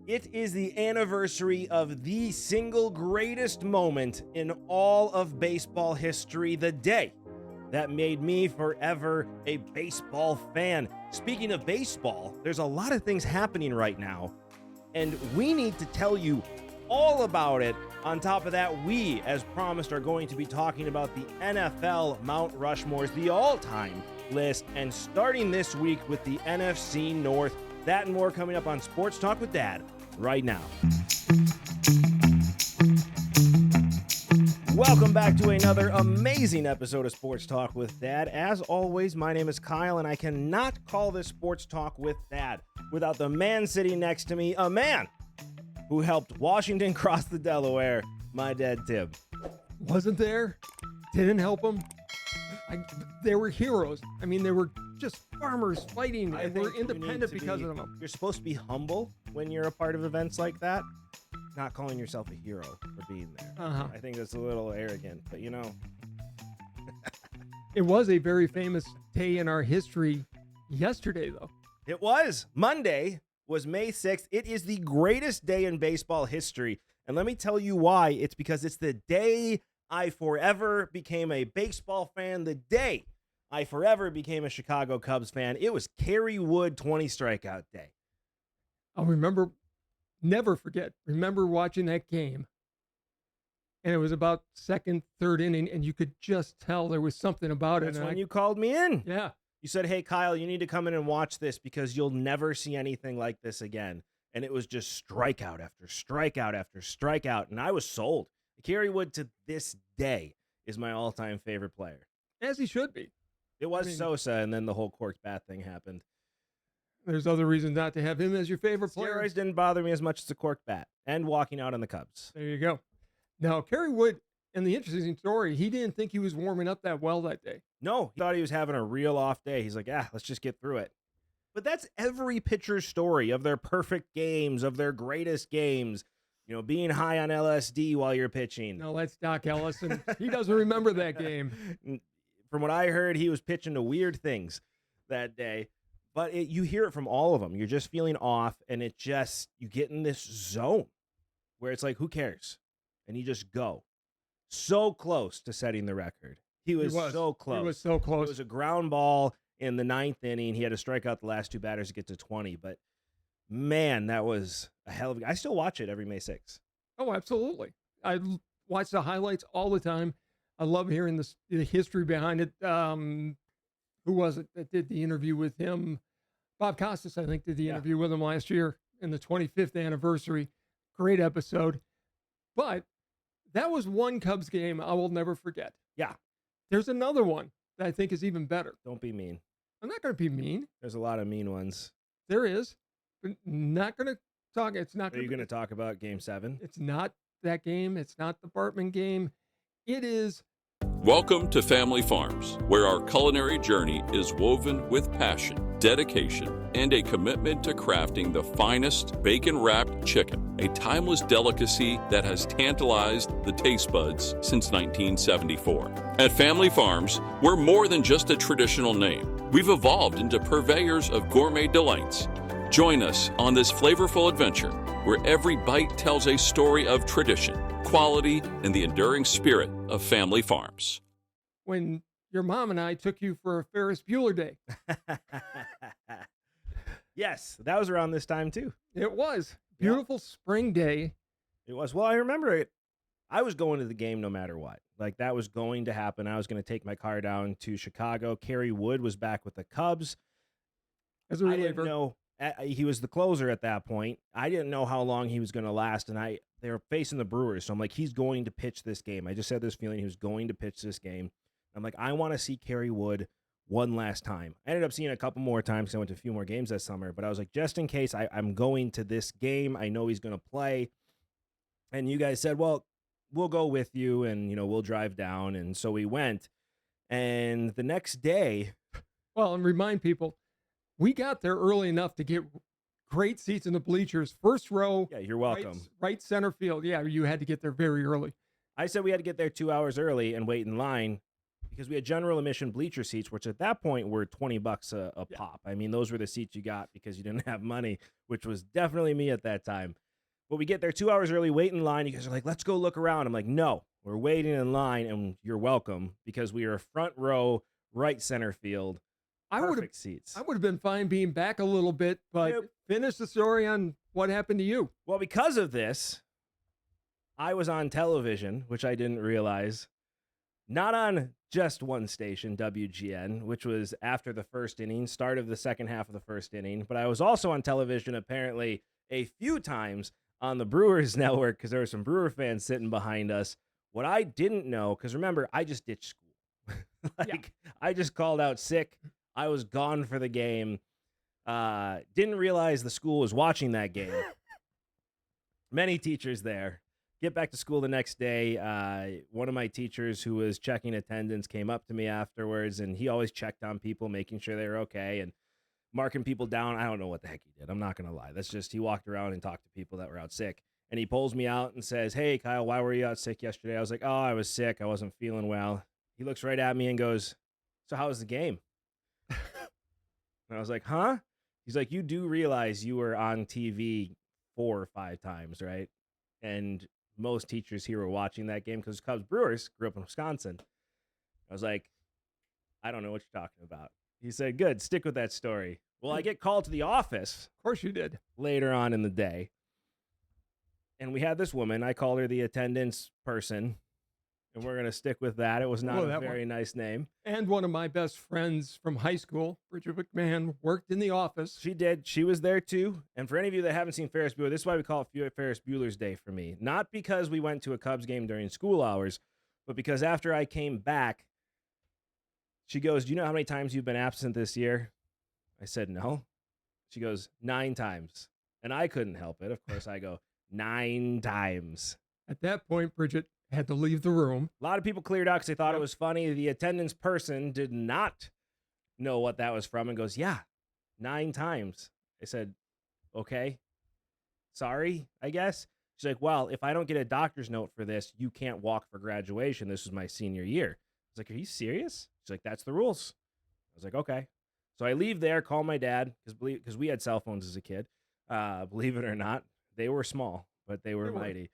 It is the anniversary of the single greatest moment in all of baseball history, the day that made me forever a baseball fan. Speaking of baseball, there's a lot of things happening right now, and we need to tell you all about it. On top of that, we, as promised, are going to be talking about the NFL Mount Rushmores, the all-time list, and starting this week with the NFC North. That and more coming up on Sports Talk with Dad right now. Welcome back to another amazing episode of Sports Talk with Dad. As always, my name is Kyle, and I cannot call this Sports Talk with Dad without the man sitting next to me, a man who helped Washington cross the Delaware, my dad, Tim. Wasn't there, didn't help them. They were heroes. I mean, they were just farmers fighting, and we're independent because of them. You're supposed to be humble when you're a part of events like that, not calling yourself a hero for being there. I think that's a little arrogant, but you know. It was a very famous day in our history yesterday, though. It was. Monday was May 6th. It is the greatest day in baseball history. And let me tell you why. It's because it's the day I forever became a baseball fan, the day I forever became a Chicago Cubs fan. It was Kerry Wood 20 strikeout day. I'll never forget, watching that game. And it was about second, third inning, and you could just tell there was something about That's it. when you called me in. Yeah. You said, hey, Kyle, you need to come in and watch this because you'll never see anything like this again. And it was just strikeout after strikeout after strikeout. And I was sold. Kerry Wood to this day is my all-time favorite player. As he should be. It was Sosa, and then the whole corked bat thing happened. There's other reasons not to have him as your favorite player. Steroids didn't bother me as much as the corked bat and walking out on the Cubs. There you go. Now, Kerry Wood, and the interesting story, he didn't think he was warming up that well that day. No, he thought he was having a real off day. He's like, let's just get through it. But that's every pitcher's story of their perfect games, of their greatest games. You know, being high on LSD while you're pitching. No, that's Doc Ellison. He doesn't remember that game. From what I heard, he was pitching to weird things that day. But you hear it from all of them. You're just feeling off, and you get in this zone where it's like, who cares? And you just go. So close to setting the record. He was so close. He was so close. It was a ground ball in the ninth inning. He had to strike out the last two batters to get to 20. But, man, that was a hell of a... I still watch it every May 6th. Oh, absolutely. I watch the highlights all the time. I love hearing the history behind it. Who was it that did the interview with him? Bob Costas, I think, did the interview with him last year in the 25th anniversary. Great episode. But that was one Cubs game I will never forget. Yeah. There's another one that I think is even better. Don't be mean. I'm not going to be mean. There's a lot of mean ones. There is. But not going to talk. It's not. Are you going to talk about Game 7? It's not that game. It's not the Bartman game. It is. Welcome to Family Farms, where our culinary journey is woven with passion, dedication, and a commitment to crafting the finest bacon-wrapped chicken, a timeless delicacy that has tantalized the taste buds since 1974. At Family Farms, we're more than just a traditional name. We've evolved into purveyors of gourmet delights. Join us on this flavorful adventure, where every bite tells a story of tradition, quality, and the enduring spirit of Family Farms. When your mom and I took you for a Ferris Bueller day. Yes, that was around this time too. It was. Beautiful spring day. It was. Well, I remember it. I was going to the game no matter what. Like, that was going to happen. I was going to take my car down to Chicago. Kerry Wood was back with the Cubs. As a reliever. I didn't know. He was the closer at that point. I didn't know how long he was going to last, and they were facing the Brewers, so I'm like, he's going to pitch this game. I just had this feeling he was going to pitch this game. I'm like, I want to see Kerry Wood one last time. I ended up seeing a couple more times because I went to a few more games that summer, but I was like, just in case I'm going to this game, I know he's going to play. And you guys said, well, we'll go with you, and we'll drive down. And so we went. And the next day, well, and remind people, we got there early enough to get great seats in the bleachers. First row. Yeah, you're welcome. Right center field. Yeah, you had to get there very early. I said we had to get there 2 hours early and wait in line because we had general admission bleacher seats, which at that point were $20 a Yeah. pop. I mean, those were the seats you got because you didn't have money, which was definitely me at that time. But we get there 2 hours early, wait in line. You guys are like, let's go look around. I'm like, no, we're waiting in line, and you're welcome because we are front row, right center field, perfect seats. I would have been fine being back a little bit, but finish the story on what happened to you. Well, because of this, I was on television, which I didn't realize. Not on just one station, WGN, which was after the first inning, start of the second half of the first inning. But I was also on television apparently a few times on the Brewers network because there were some Brewer fans sitting behind us. What I didn't know, because remember, I just ditched school. I just called out sick. I was gone for the game. Didn't realize the school was watching that game. Many teachers there. Get back to school the next day. One of my teachers who was checking attendance came up to me afterwards, and he always checked on people, making sure they were okay and marking people down. I don't know what the heck he did. I'm not going to lie. That's just, he walked around and talked to people that were out sick. And he pulls me out and says, hey, Kyle, why were you out sick yesterday? I was like, oh, I was sick. I wasn't feeling well. He looks right at me and goes, so how was the game? And I was like, huh? He's like, you do realize you were on TV 4 or 5 times, right? And most teachers here were watching that game because Cubs Brewers grew up in Wisconsin. I was like, I don't know what you're talking about. He said, good, stick with that story. Well, I get called to the office. Of course you did. Later on in the day. And we had this woman. I called her the attendance person. And we're going to stick with that. It was not a very nice name. And one of my best friends from high school, Bridget McMahon, worked in the office. She did. She was there too. And for any of you that haven't seen Ferris Bueller, this is why we call it Ferris Bueller's Day for me. Not because we went to a Cubs game during school hours, but because after I came back, she goes, do you know how many times you've been absent this year? I said, no. She goes, 9 times. And I couldn't help it. Of course, I go, 9 times. At that point, Bridget had to leave the room. A lot of people cleared out because they thought it was funny. The attendance person did not know what that was from and goes, yeah, 9 times. I said, okay, sorry, I guess. She's like, well, if I don't get a doctor's note for this, you can't walk for graduation. This was my senior year. I was like, are you serious? She's like, that's the rules. I was like, okay. So I leave there, call my dad, because we had cell phones as a kid. Believe it or not, they were small, but they were mighty.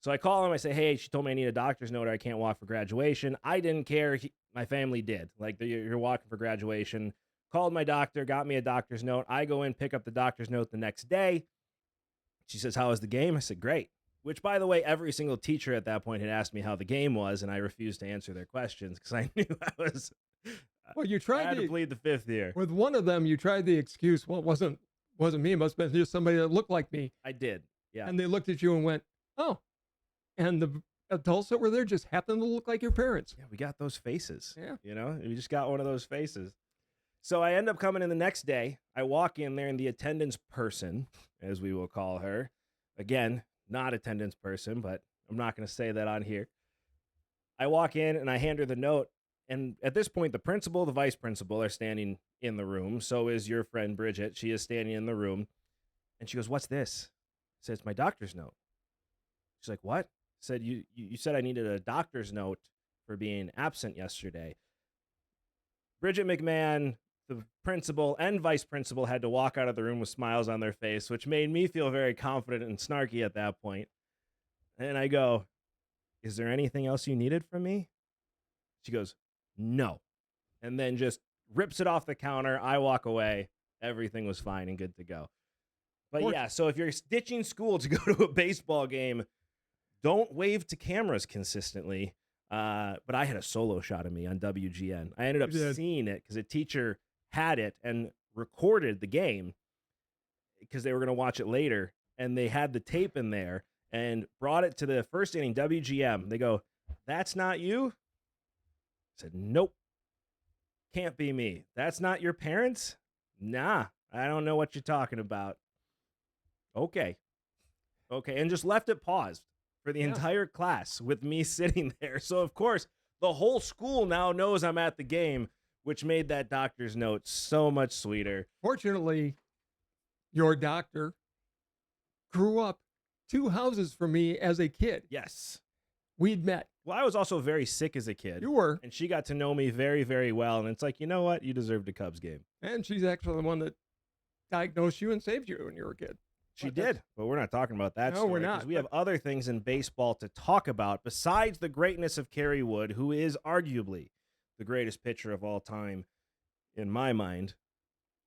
So I call him. I say, hey, she told me I need a doctor's note or I can't walk for graduation. I didn't care. My family did. Like, you're walking for graduation. Called my doctor, got me a doctor's note. I go in, pick up the doctor's note the next day. She says, how was the game? I said, great. Which, by the way, every single teacher at that point had asked me how the game was, and I refused to answer their questions because I knew I was... Well, you tried I had to plead the fifth here. With one of them, you tried the excuse, well, it wasn't me. It must have been just somebody that looked like me. I did, yeah. And they looked at you and went, oh. And the adults that were there just happened to look like your parents. Yeah, we got those faces. Yeah. You know, we just got one of those faces. So I end up coming in the next day. I walk in there, and the attendance person, as we will call her, again, not attendance person, but I'm not going to say that on here. I walk in, and I hand her the note. And at this point, the principal, the vice principal are standing in the room. So is your friend Bridget. She is standing in the room. And she goes, what's this? I said, it's my doctor's note. She's like, what? I said, you said I needed a doctor's note for being absent yesterday. Bridget McMahon, the principal and vice principal, had to walk out of the room with smiles on their face, which made me feel very confident and snarky at that point. And I go, is there anything else you needed from me? She goes, no. And then just rips it off the counter. I walk away. Everything was fine and good to go. But yeah, so if you're ditching school to go to a baseball game, don't wave to cameras consistently. But I had a solo shot of me on WGN. I ended up seeing it because a teacher had it and recorded the game because they were going to watch it later. And they had the tape in there and brought it to the first inning, WGM. They go, that's not you? I said, nope. Can't be me. That's not your parents? Nah, I don't know what you're talking about. Okay. And just left it paused for the entire class with me sitting there. So, of course, the whole school now knows I'm at the game, which made that doctor's note so much sweeter. Fortunately, your doctor grew up 2 houses from me as a kid. Yes. We'd met Well, I was also very sick as a kid. You were. And she got to know me very, very well. And it's like, you know what? You deserved a Cubs game. And she's actually the one that diagnosed you and saved you when you were a kid. She did, but we're not talking about that. No, story, we're not. 'cause we have other things in baseball to talk about besides the greatness of Kerry Wood, who is arguably the greatest pitcher of all time, in my mind.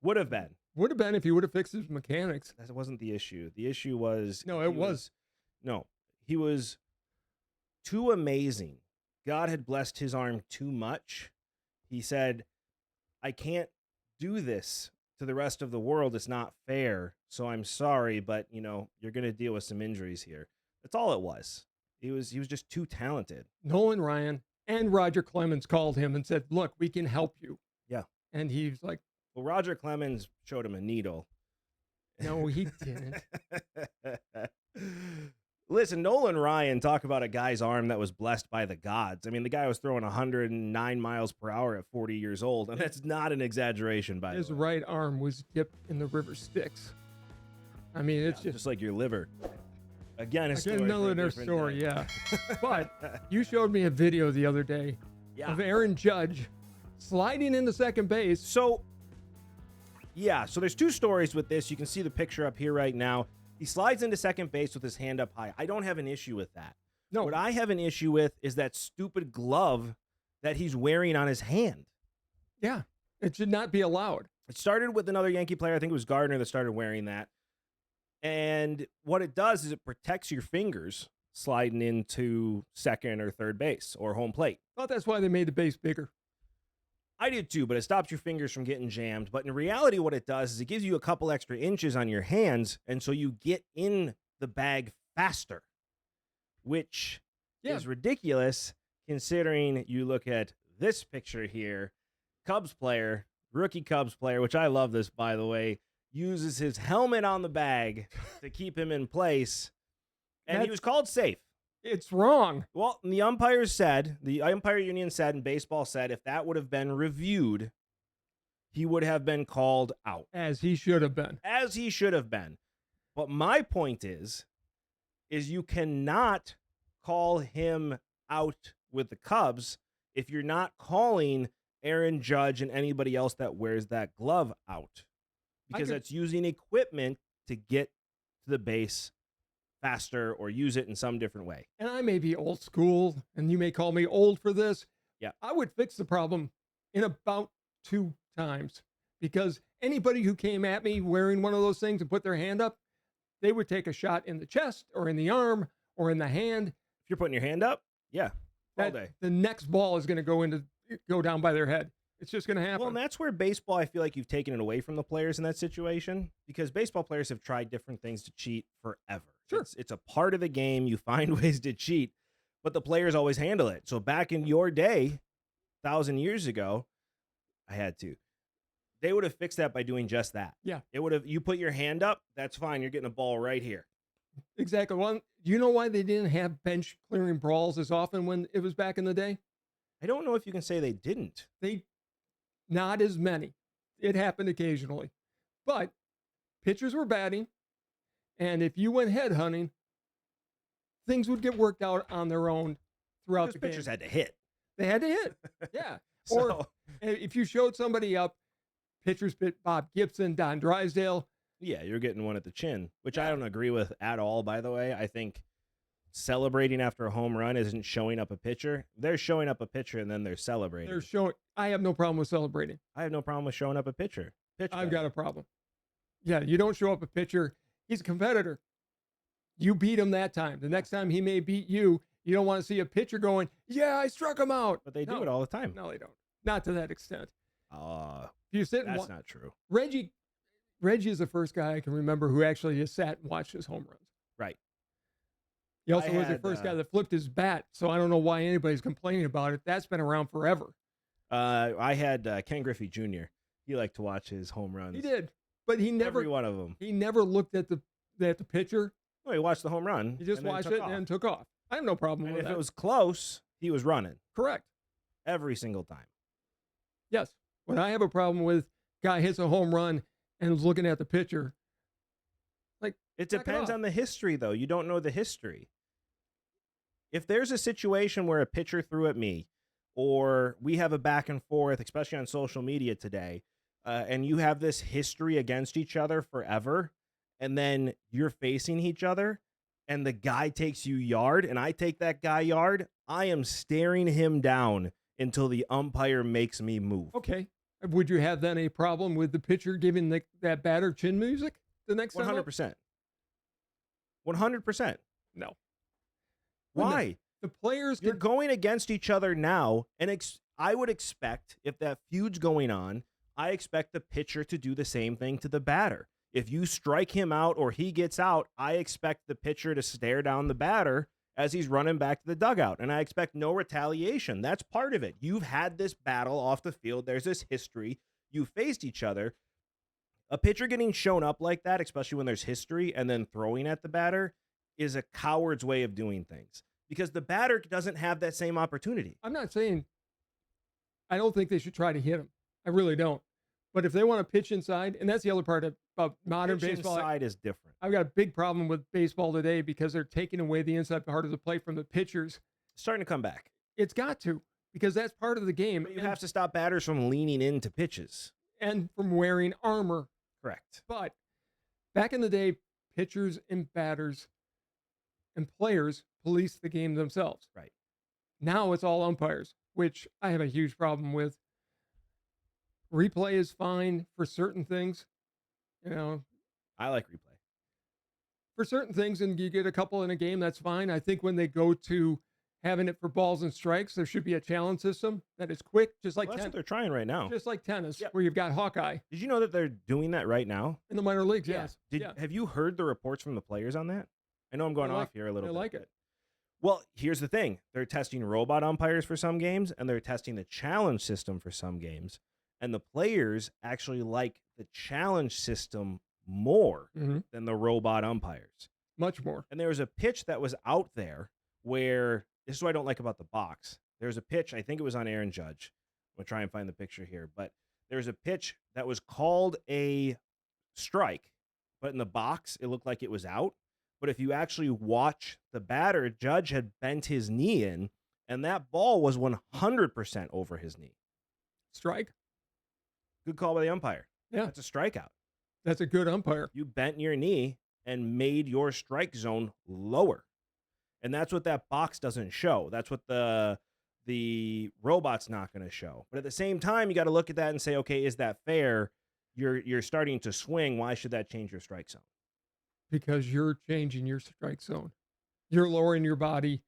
Would have been. Would have been if he would have fixed his mechanics. That wasn't the issue. The issue was No, it was. No, he was too amazing. God had blessed his arm too much. He said, I can't do this to the rest of the world. It's not fair. So I'm sorry, but you're going to deal with some injuries here. That's all it was. He was just too talented. Nolan Ryan and Roger Clemens called him and said, look, we can help you. Yeah. And he's like, well, Roger Clemens showed him a needle. no, he didn't. Listen, Nolan Ryan, talk about a guy's arm that was blessed by the gods. I mean, the guy was throwing 109 miles per hour at 40 years old, and that's not an exaggeration, by the way. His right arm was dipped in the river Styx. I mean, it's just like your liver. Again, another story, yeah. But you showed me a video the other day of Aaron Judge sliding into second base. So there's two stories with this. You can see the picture up here right now. He slides into second base with his hand up high. I don't have an issue with that. No. What I have an issue with is that stupid glove that he's wearing on his hand. Yeah, it should not be allowed. It started with another Yankee player. I think it was Gardner that started wearing that. And what it does is it protects your fingers sliding into second or third base or home plate. I thought that's why they made the base bigger. I did too, but it stops your fingers from getting jammed. But in reality, what it does is it gives you a couple extra inches on your hands, and so you get in the bag faster, which is ridiculous considering you look at this picture here. Cubs player, rookie Cubs player, which I love this, by the way, uses his helmet on the bag to keep him in place, and he was called safe. It's wrong. Well, the umpire union said, and baseball said, if that would have been reviewed, he would have been called out. As he should have been. As he should have been. But my point is you cannot call him out with the Cubs if you're not calling Aaron Judge and anybody else that wears that glove out. Because that's using equipment to get to the base faster or use it in some different way. And I may be old school, and you may call me old for this. Yeah. I would fix the problem in about 2 times, because anybody who came at me wearing one of those things and put their hand up, they would take a shot in the chest or in the arm or in the hand. If you're putting your hand up, all day. The next ball is going to go down by their head. It's just going to happen. Well, and that's where baseball, I feel like you've taken it away from the players in that situation, because baseball players have tried different things to cheat forever. Sure. It's a part of the game. You find ways to cheat, but the players always handle it. So back in your day, 1,000 years ago, they would have fixed that by doing just that. Yeah. You put your hand up, that's fine. You're getting a ball right here. Exactly. Well, do you know why they didn't have bench clearing brawls as often when it was back in the day? I don't know if you can say they didn't. Not as many. It happened occasionally. But pitchers were batting, and if you went head hunting, things would get worked out on their own throughout the game. Pitchers had to hit. They had to hit. Yeah. So, or if you showed somebody up, pitchers bit Bob Gibson, Don Drysdale. Yeah, you're getting one at the chin, which I don't agree with at all, by the way. I think celebrating after a home run isn't showing up a pitcher. They're showing up a pitcher, and then they're celebrating. I have no problem with celebrating. I have no problem with showing up a pitcher. I've got a problem. Yeah, you don't show up a pitcher. He's a competitor. You beat him that time. The next time he may beat you. You don't want to see a pitcher going, yeah, I struck him out. But they do it all the time. No, they don't. Not to that extent. You sit that's not true. Reggie is the first guy I can remember who actually just sat and watched his home runs. Right. He also was the first guy that flipped his bat, so I don't know why anybody's complaining about it. That's been around forever. I had Ken Griffey Jr. He liked to watch his home runs. He did, but he never every one of them. He never looked at the pitcher. Well, he watched the home run. He just watched it and took off. I have no problem with that. If it was close, he was running. Correct. Every single time. Yes. When I have a problem with guy hits a home run and is looking at the pitcher, like it depends on the history, though. You don't know the history. If there's a situation where a pitcher threw at me, or we have a back and forth, especially on social media today, and you have this history against each other forever, and then you're facing each other, and the guy takes you yard, and I take that guy yard, I am staring him down until the umpire makes me move. Okay. Would you have then a problem with the pitcher giving that batter chin music the next time? 100%. 100%. No. Why? The players You're going against each other now, and I would expect, if that feud's going on, I expect the pitcher to do the same thing to the batter. If you strike him out or he gets out, I expect the pitcher to stare down the batter as he's running back to the dugout, and I expect no retaliation. That's part of it. You've had this battle off the field. There's this history. You faced each other. A pitcher getting shown up like that, especially when there's history, and then throwing at the batter is a coward's way of doing things because the batter doesn't have that same opportunity. I'm not saying I don't think they should try to hit him. I really don't. But if they want to pitch inside, and that's the other part about modern Pitch baseball. inside is different. I've got a big problem with baseball today because they're taking away the inside part of the play from the pitchers. It's starting to come back. It's got to, because that's part of the game. But you have to stop batters from leaning into pitches. And from wearing armor. Correct. But back in the day, pitchers and batters and players policed the game themselves. Right. Now it's all umpires, which I have a huge problem with. Replay is fine for certain things. You know, I like replay. For certain things, and you get a couple in a game, that's fine. I think when they go to having it for balls and strikes, there should be a challenge system that is quick, just like That's what they're trying right now. just like tennis, Yep. where you've got Hawkeye Did you know that they're doing that right now? in the minor leagues. Yes. Have you heard the reports from the players on that? I know I'm going I like- off here a little I bit. like it. but- Well, here's the thing. They're testing robot umpires for some games, and they're testing the challenge system for some games. And the players actually like the challenge system more Mhm. than the robot umpires. Much more. And there was a pitch that was out there where, this is what I don't like about the box. There was a pitch, I think it was on Aaron Judge. I'm going to try and find the picture here. But there was a pitch that was called a strike, but in the box, it looked like it was out. But if you actually watch the batter, Judge had bent his knee in, and that ball was 100% over his knee. Strike. Good call by the umpire. Yeah. That's a strikeout. That's a good umpire. You bent your knee and made your strike zone lower. And that's what that box doesn't show. That's what the robot's not going to show. But at the same time, you got to look at that and say, okay, is that fair? You're starting to swing. Why should that change your strike zone? Because you're changing your strike zone. You're lowering your body.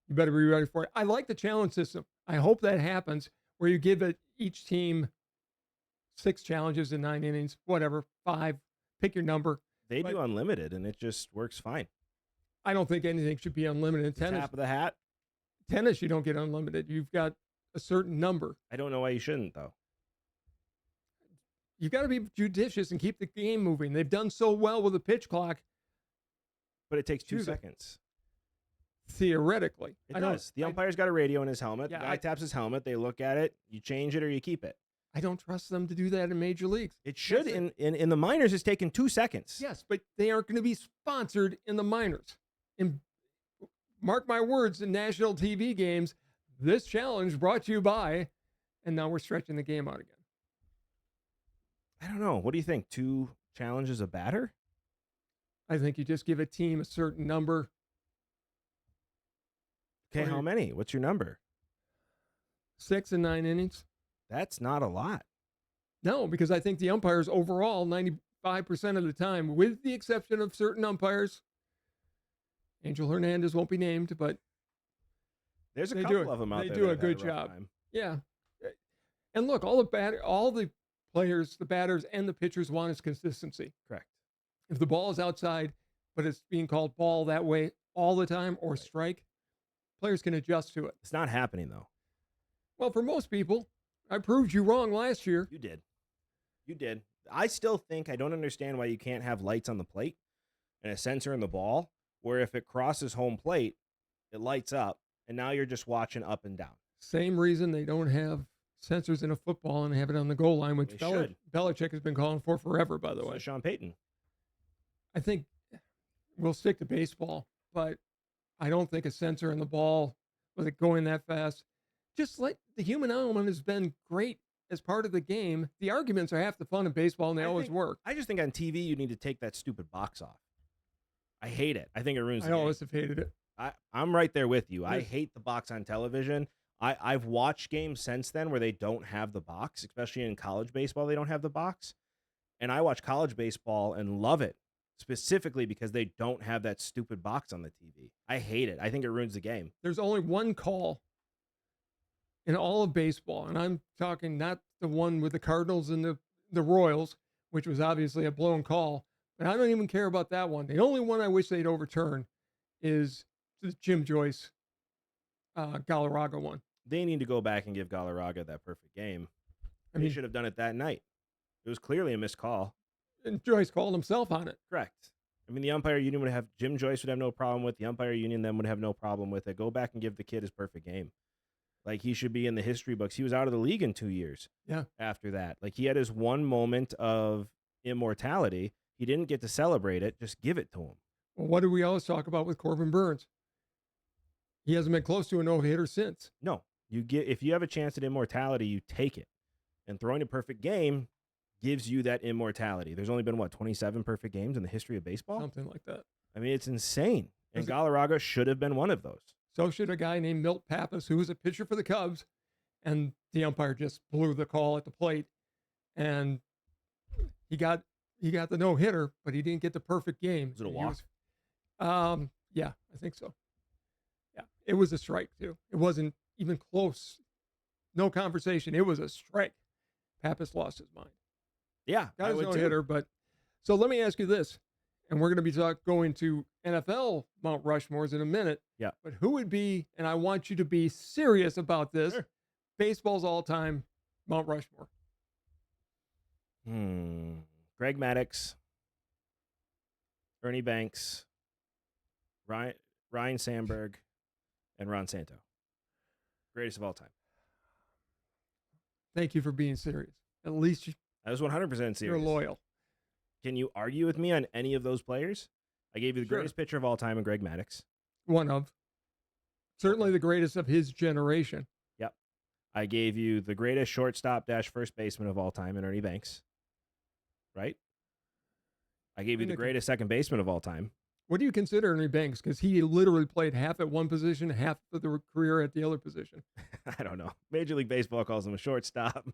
You better be ready for it. I like the challenge system. I hope that happens where you give each team 6 challenges in 9 innings, whatever, 5, pick your number. They do unlimited, and it just works fine. I don't think anything should be unlimited in tennis. Tap of the hat. Tennis, you don't get unlimited. You've got a certain number. I don't know why you shouldn't, though. You've got to be judicious and keep the game moving. They've done so well with the pitch clock. But it takes 2 Choose it. seconds. Theoretically. It does. The umpire's got a radio in his helmet. Yeah, the guy taps his helmet. They look at it. You change it or you keep it. I don't trust them to do that in major leagues. It should. Yes, In the minors, it's taken 2 seconds. Yes, but they aren't going to be sponsored in the minors. And mark my words, in national TV games, this challenge brought to you by, and now we're stretching the game out again. I don't know. What do you think? 2 challenges a batter? I think you just give a team a certain number. Okay, how many? What's your number? 6 and 9 innings. That's not a lot. No, because I think the umpires overall, 95% of the time, with the exception of certain umpires, Angel Hernandez won't be named, but There's a They couple do- of them out they there. do that a have had good rough job. time. yeah. And look, all the players, the batters, and the pitchers want is consistency. Correct. If the ball is outside, but it's being called ball that way all the time or strike, players can adjust to it. It's not happening, though. Well, for most people, I proved you wrong last year. You did. You did. I still think I don't understand why you can't have lights on the plate and a sensor in the ball where if it crosses home plate, it lights up, and now you're just watching up and down. Same reason they don't have sensors in a football and have it on the goal line, which They should. Belichick has been calling for forever, by the So way. Sean Payton. I think we'll stick to baseball, but I don't think a sensor in the ball, with it going that fast, just like the human element has been great as part of the game. The arguments are half the fun of baseball, and they always work. I just think on TV you need to take that stupid box off. I hate it. I think it ruins the I game. always have hated it. I'm right there with you. I Yes. hate the box on television. I've watched games since then where they don't have the box, especially in college baseball, they don't have the box. And I watch college baseball and love it, specifically because they don't have that stupid box on the TV. I hate it. I think it ruins the game. There's only one call in all of baseball, and I'm talking not the one with the Cardinals and the Royals, which was obviously a blown call, but I don't even care about that one. The only one I wish they'd overturn is the Jim Joyce Galarraga one. They need to go back and give Galarraga that perfect game. They should have done it that night. It was clearly a missed call. And Joyce called himself on it. Correct. I mean, the umpire union would have, Jim Joyce would have no problem with, the umpire union then would have no problem with it. Go back and give the kid his perfect game. Like, he should be in the history books. He was out of the league in 2 years. Yeah. After that. Like, he had his one moment of immortality. He didn't get to celebrate it. Just give it to him. Well, what do we always talk about with Corbin Burns? He hasn't been close to a no-hitter since. No. If you have a chance at immortality, you take it. And throwing a perfect game gives you that immortality. There's only been, 27 perfect games in the history of baseball? Something like that. I mean, it's insane. And Galarraga should have been one of those. So should a guy named Milt Pappas, who was a pitcher for the Cubs, and the umpire just blew the call at the plate, and he got the no-hitter, but he didn't get the perfect game. Was it a walk? Yeah, I think so. Yeah, it was a strike, too. It wasn't even close. No conversation. It was a strike. Pappas lost his mind. Yeah, Got his no-hitter, but so let me ask you this, and we're going to be going to NFL Mount Rushmores in a minute. Yeah. But who would be, and I want you to be serious about this, Sure. baseball's all-time Mount Rushmore? Greg Maddux, Ernie Banks, Ryan Sandberg, and Ron Santo. Greatest of all time. Thank you for being serious. At least I was 100% serious. you're loyal. Can you argue with me on any of those players? I gave you the greatest pitcher of all time in Greg Maddux. One of. Certainly the greatest of his generation. Yep. I gave you the greatest shortstop / first baseman of all time in Ernie Banks. Right? I gave you the greatest second baseman of all time. What do you consider Ernie Banks? Because he literally played half at one position, half of the career at the other position. I don't know. Major League Baseball calls him a shortstop.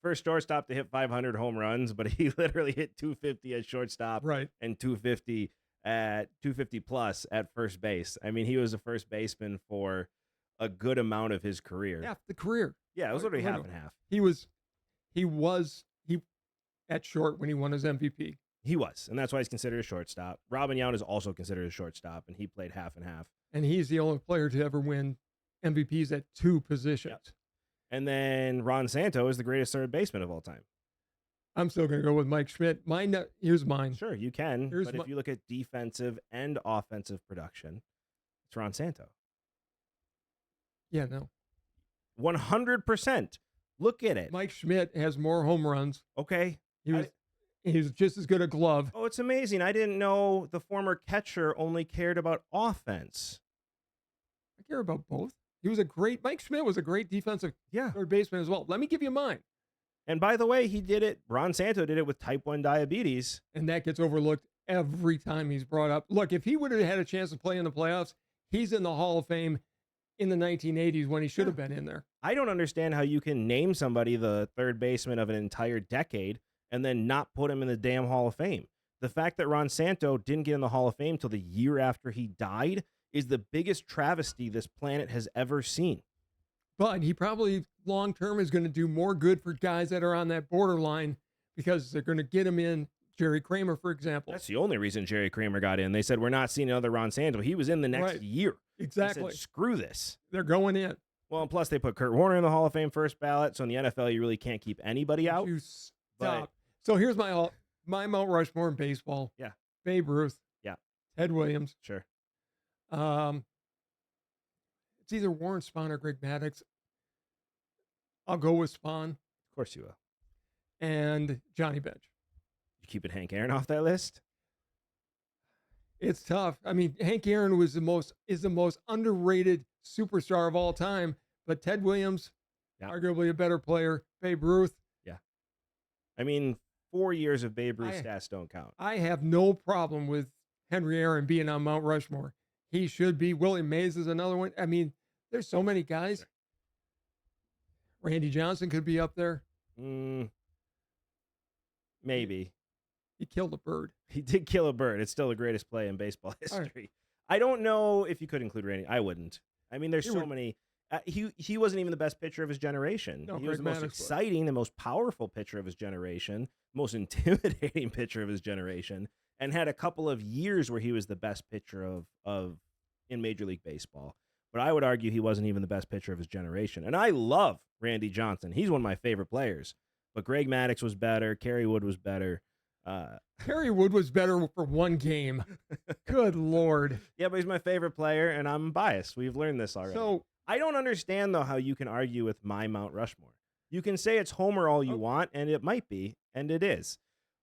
First shortstop to hit 500 home runs, but he literally hit 250 at shortstop, right, and 250 plus at first base. I mean, he was a first baseman for a good amount of his career. Half the career. Yeah, it was literally half and half. He was at short when he won his MVP. He was, and that's why he's considered a shortstop. Robin Yount is also considered a shortstop, and he played half and half. And he's the only player to ever win MVPs at two positions. Yep. And then Ron Santo is the greatest third baseman of all time. I'm still going to go with Mike Schmidt. Here's mine. Sure, you can. But if you look at defensive and offensive production, it's Ron Santo. Yeah, no. 100%. Look at it. Mike Schmidt has more home runs. Okay. He's just as good a glove. Oh, it's amazing. I didn't know the former catcher only cared about offense. I care about both. Mike Schmidt was a great defensive third baseman as well. Let me give you mine. And by the way, Ron Santo did it with type 1 diabetes. And that gets overlooked every time he's brought up. Look, if he would have had a chance to play in the playoffs, he's in the Hall of Fame in the 1980s when he should have been in there. I don't understand how you can name somebody the third baseman of an entire decade and then not put him in the damn Hall of Fame. The fact that Ron Santo didn't get in the Hall of Fame till the year after he died is the biggest travesty this planet has ever seen. But he probably long-term is going to do more good for guys that are on that borderline because they're going to get him in. Jerry Kramer, for example. That's the only reason Jerry Kramer got in. They said, we're not seeing another Ron Santo. He was in the next year. Exactly. They said, screw this. They're going in. Well, and plus they put Kurt Warner in the Hall of Fame first ballot. So in the NFL, you really can't keep anybody out. You stop. So here's my Mount Rushmore in baseball. Yeah. Babe Ruth. Yeah. Ted Williams. Sure. It's either Warren Spahn or Greg Maddux. I'll go with Spahn. Of course you will. And Johnny Bench. You keeping Hank Aaron off that list? It's tough. I mean, Hank Aaron is the most underrated superstar of all time, but Ted Williams, Yeah. arguably a better player. Babe Ruth. Yeah. I mean, 4 years of Babe Ruth I- stats don't count. I have no problem with Henry Aaron being on Mount Rushmore. He should be. Willie Mays is another one. I mean, there's so many guys. Sure. Randy Johnson could be up there. Maybe. He killed a bird. He did kill a bird. It's still the greatest play in baseball history. I don't know if you could include Randy. I wouldn't. I mean, there's so many. He wasn't even the best pitcher of his generation. No, He was Greg the most Maddux exciting, the most powerful pitcher of his generation, most intimidating pitcher of his generation, and had a couple of years where he was the best pitcher of in Major League Baseball. But I would argue he wasn't even the best pitcher of his generation. And I love Randy Johnson. He's one of my favorite players. But Greg Maddux was better. Kerry Wood was better. Kerry Wood was better for one game. Good Lord. Yeah, but he's my favorite player, and I'm biased. We've learned this already. So I don't understand, though, how you can argue with my Mount Rushmore. You can say it's Homer all you want, and it might be, and it is.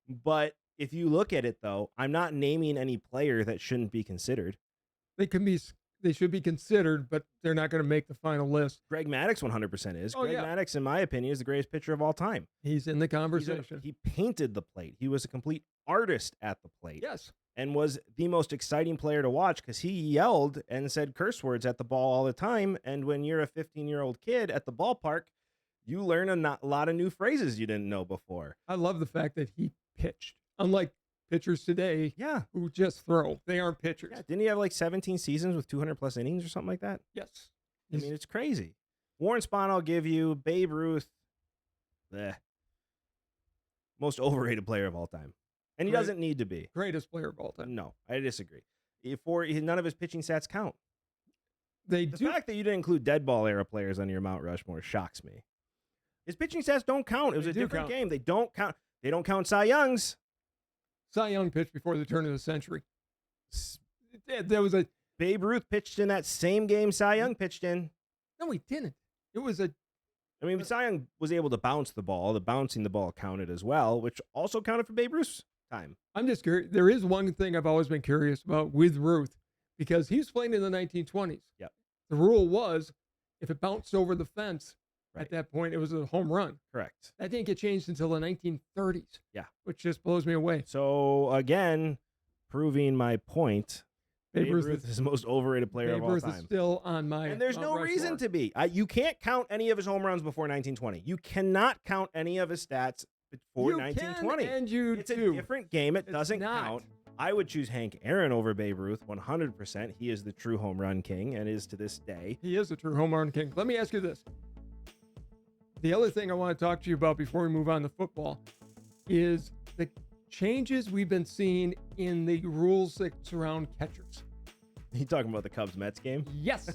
But if you look at it, though, I'm not naming any player that shouldn't be considered. they should be considered, but they're not going to make the final list. Greg Maddux 100% is. Oh, Greg yeah. Maddux, in my opinion, is the greatest pitcher of all time. He's in the conversation. He painted the plate. He was a complete artist at the plate. Yes. And was the most exciting player to watch because he yelled and said curse words at the ball all the time. And when you're a 15-year-old kid at the ballpark, you learn a lot of new phrases you didn't know before. I love the fact that he pitched. Unlike pitchers today Yeah. who just throw. They aren't pitchers. Yeah. Didn't he have like 17 seasons with 200-plus innings or something like that? Yes. I mean, it's crazy. Warren Spahn, I'll give you. Babe Ruth, most overrated player of all time. And he doesn't need to be. Greatest player of all time. No, I disagree. None of his pitching stats count. The fact that you didn't include dead ball era players on your Mount Rushmore shocks me. His pitching stats don't count. It was a different game. They don't count. They don't count Cy Youngs. Cy Young pitched before the turn of the century. There was a Babe Ruth pitched in that same game Cy Young pitched in. no, he didn't. It was I mean, Cy Young was able to bounce the ball. The bouncing the ball counted as well, which also counted for Babe Ruth's time. I'm just curious. There is one thing I've always been curious about with Ruth, because he was playing in the 1920s. Yep. The rule was if it bounced over the fence, Right. at that point, it was a home run. Correct. That didn't get changed until the 1930s. Yeah. Which just blows me away. So, again, proving my point, Babe Ruth is the most overrated player of all Ruth time. is still on my And there's Mount no Rushmore. reason to be. You can't count any of his home runs before 1920. You cannot count any of his stats before You 1920. can, and you It's do. a different game. It It's doesn't not. count. I would choose Hank Aaron over Babe Ruth 100%. He is the true home run king and is to this day. He is a true home run king. Let me ask you this. The other thing I want to talk to you about before we move on to football is the changes we've been seeing in the rules that surround catchers. You talking about the Cubs-Mets game? Yes.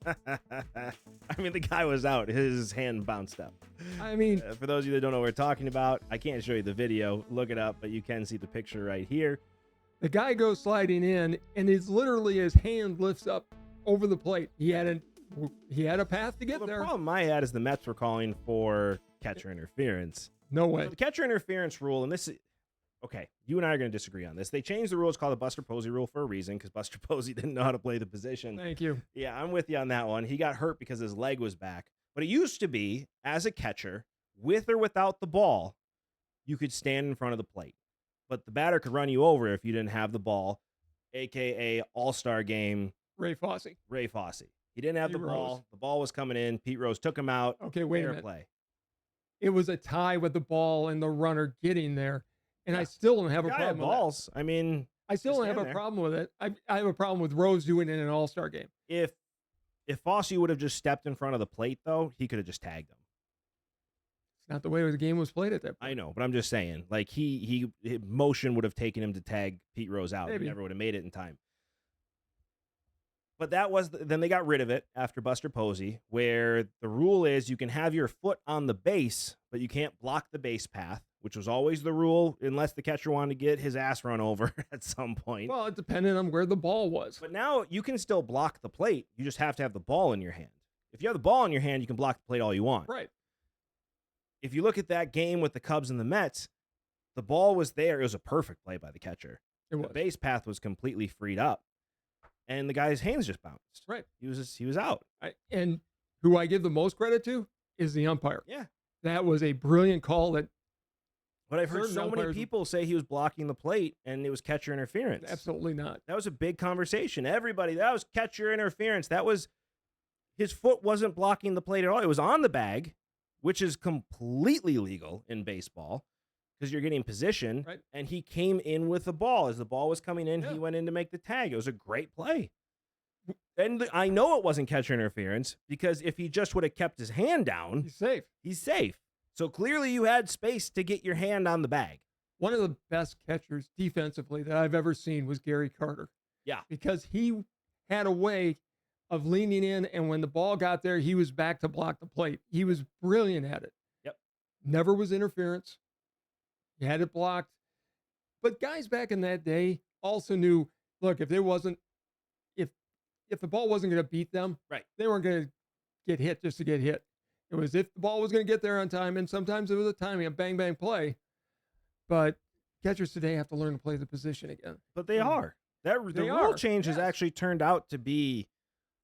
I mean, the guy was out. His hand bounced up. I mean, For those of you that don't know what we're talking about, I can't show you the video. Look it up, but you can see the picture right here. the guy goes sliding in, and it's literally his hand lifts up over the plate. He had a path to get Well, the there. problem I had is the Mets were calling for catcher interference. No way. So the catcher interference rule, and this is, okay, you and I are going to disagree on this. They changed the rule. It's called the Buster Posey rule for a reason because Buster Posey didn't know how to play the position. Thank you. Yeah, I'm with you on that one. He got hurt because his leg was back. But it used to be, as a catcher, with or without the ball, you could stand in front of the plate. But the batter could run you over if you didn't have the ball, a.k.a. All-Star Game Ray Fosse. Ray Fosse. He didn't have Pete the Rose. ball. The ball was coming in. Pete Rose took him out. Okay, wait a Fair minute. play. It was a tie with the ball and the runner getting there. And I still don't have a The guy had problem with that. balls. I mean, I still Just don't have stand a there. problem with it. I have a problem with Rose doing it in an All-Star game. if Fosse would have just stepped in front of the plate, though, he could have just tagged him. It's not the way the game was played at that point. I know, but I'm just saying, like his motion would have taken him to tag Pete Rose out. Maybe. He never would have made it in time. But that was then they got rid of it after Buster Posey, where the rule is you can have your foot on the base, but you can't block the base path, which was always the rule unless the catcher wanted to get his ass run over at some point. Well, it depended on where the ball was. But now you can still block the plate. You just have to have the ball in your hand. If you have the ball in your hand, you can block the plate all you want. Right. If you look at that game with the Cubs and the Mets, the ball was there. It was a perfect play by the catcher. It was. The base path was completely freed up, and the guy's hands just bounced. Right. He was out. And who I give the most credit to is the umpire. Yeah. That was a brilliant call. But I've heard certain so many umpires- people say he was blocking the plate and it was catcher interference. Absolutely not. That was a big conversation. Everybody, that was catcher interference. That was, his foot wasn't blocking the plate at all. It was on the bag, which is completely legal in baseball because you're getting position. Right. And he came in with the ball. As the ball was coming in, Yeah. he went in to make the tag. It was a great play. And I know it wasn't catcher interference because if he just would have kept his hand down, He's safe. he's safe. So clearly you had space to get your hand on the bag. One of the best catchers defensively that I've ever seen was Gary Carter. Yeah. Because he had a way of leaning in, and when the ball got there, he was back to block the plate. He was brilliant at it. Yep. Never was interference. He had it blocked. But guys back in that day also knew, look, if the ball wasn't going to beat them, Right. they weren't going to get hit just to get hit. It was if the ball was going to get there on time, and sometimes it was a timing, a bang, bang play. But catchers today have to learn to play the position again. But they are. The They rule are, change has yes. actually turned out to be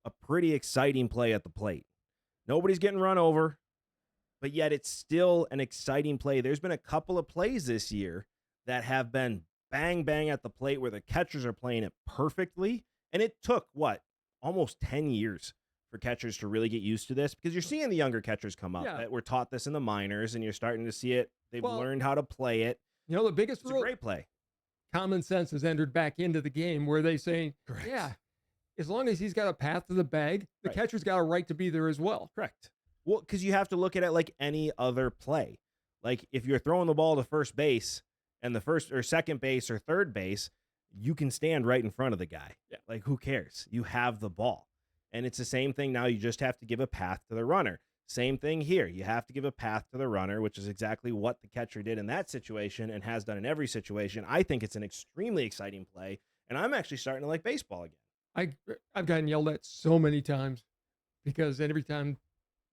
a pretty exciting play at the plate. Nobody's getting run over, but yet it's still an exciting play. There's been a couple of plays this year that have been bang, bang at the plate where the catchers are playing it perfectly. And it took, almost 10 years for catchers to really get used to this because you're seeing the younger catchers come up Yeah. that were taught this in the minors, and you're starting to see it. They've Well, learned how to play it. You know, the biggest It's a rule, great play. common sense has entered back into the game where they say, Correct. yeah, as long as he's got a path to the bag, the Right. catcher's got a right to be there as well. Correct. Well, because you have to look at it like any other play. Like if you're throwing the ball to first base and the first or second base or third base, you can stand right in front of the guy. Yeah. Like who cares? You have the ball. And it's the same thing now. You just have to give a path to the runner. Same thing here. You have to give a path to the runner, which is exactly what the catcher did in that situation and has done in every situation. I think it's an extremely exciting play, and I'm actually starting to like baseball again. I've gotten yelled at so many times because every time